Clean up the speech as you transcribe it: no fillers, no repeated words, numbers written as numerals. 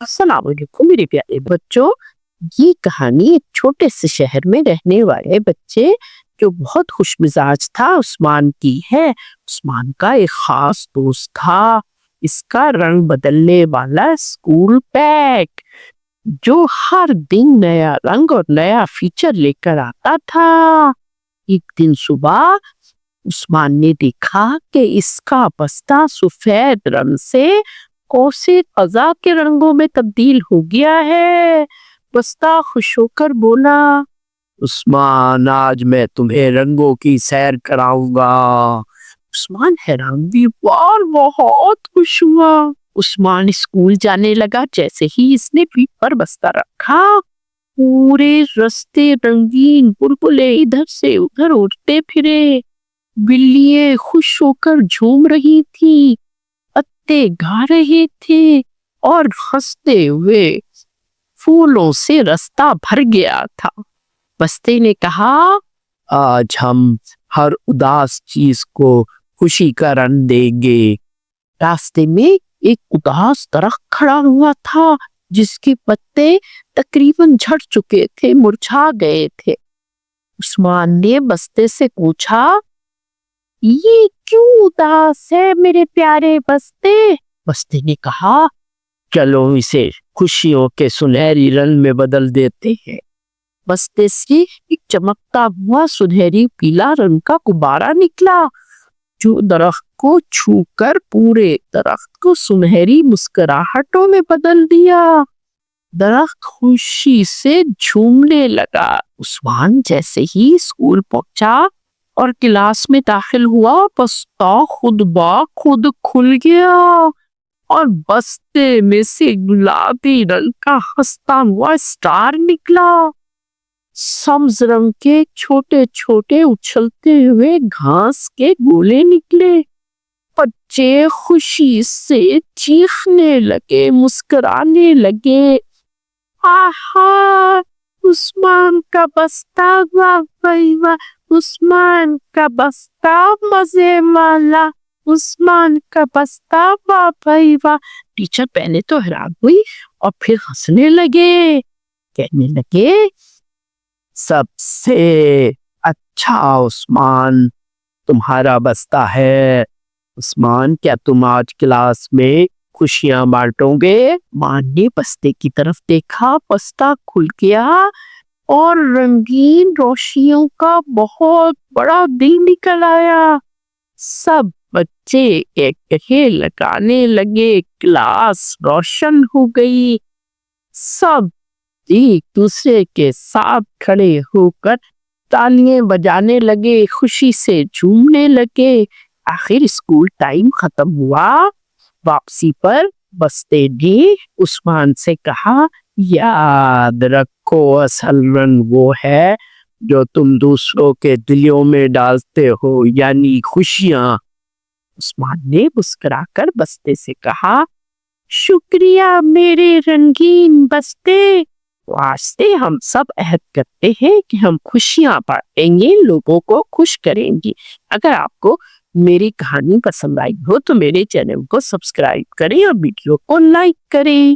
अस्सलाम वालेकुम मेरे प्यारे बच्चों। ये कहानी एक छोटे से शहर में रहने वाले बच्चे जो बहुत खुश मिजाज था उस्मान की है। उस्मान का एक खास दोस्त था, इसका रंग बदलने वाला स्कूल बैग, जो हर दिन नया रंग और नया फीचर लेकर आता था। एक दिन सुबह उस्मान ने देखा कि इसका बस्ता सफेद रंग से कौसे कज़ा के रंगों में तब्दील हो गया है। बस्ता खुश होकर बोला, उस्मान आज मैं तुम्हें रंगों की सैर कराऊंगा। उस्मान हैरान भी हुआ और बहुत खुश हुआ। उस्मान स्कूल जाने लगा। जैसे ही इसने पीठ पर बस्ता रखा, पूरे रास्ते रंगीन बुलबुलें इधर से उधर उड़ते फिरे। बिल्लियां खुश होकर झूम रही थी, पत्ते गा रहे थे और हंसते हुए फूलों से रास्ता भर गया था। बस्ते ने कहा, आज हम हर उदास चीज को खुशी का रंग देंगे। रास्ते में एक उदास दरख्त खड़ा हुआ था, जिसके पत्ते तकरीबन झड़ चुके थे, मुरझा गए थे। उस्मान ने बस्ते से पूछा, ये क्यों उदास है मेरे प्यारे बस्ते? बस्ते ने कहा, चलो इसे खुशियों के सुनहरी रंग में बदल देते हैं। बस्ते से एक चमकता हुआ सुनहरी पीला रंग का गुब्बारा निकला, जो दरख्त को छूकर पूरे दरख्त को सुनहरी मुस्कुराहटों में बदल दिया। दरख्त खुशी से झूमने लगा। उस्मान जैसे ही स्कूल पहुंचा और क्लास में दाखिल हुआ, बस्ता खुद ब खुद खुल गया और बस्ते में से गुलाबी रंग का हंसता हुआ स्टार निकला। सब्ज रंग के छोटे छोटे उछलते हुए घास के गोले निकले। बच्चे खुशी से चीखने लगे, मुस्कुराने लगे। आहा, उस्मान का बस्ता, वाह भाई वाह, उस्मान का बस्ता मजे वाला, उस्मान का बस्ता, वाह भाई वाह। टीचर पहले तो हैरान हुई और फिर हंसने लगे, कहने लगे, सबसे अच्छा उस्मान तुम्हारा बस्ता है। उस्मान, क्या तुम आज क्लास में खुशियां बांटोगे? मान ने बस्ते की तरफ देखा। बस्ता खुल गया और रंगीन रोशनियों का बहुत बड़ा दिन निकल आया। सब बच्चे एक लगाने लगे, क्लास रोशन हो गई। सब एक दूसरे के साथ खड़े होकर तालियां बजाने लगे, खुशी से झूमने लगे। आखिर स्कूल टाइम खत्म हुआ। वापसी पर बस्ते ने उस्मान से कहा, याद रखो असल रंग वो है जो तुम दूसरों के दिलों में डालते हो, यानी खुशियां। उस्मान ने मुस्कुराकर बस्ते से कहा, शुक्रिया मेरे रंगीन बस्ते। आज से हम सब अहद करते हैं कि हम खुशियां बांटेंगे, लोगों को खुश करेंगे। अगर आपको मेरी कहानी पसंद आई हो तो मेरे चैनल को सब्सक्राइब करें और वीडियो को लाइक करें।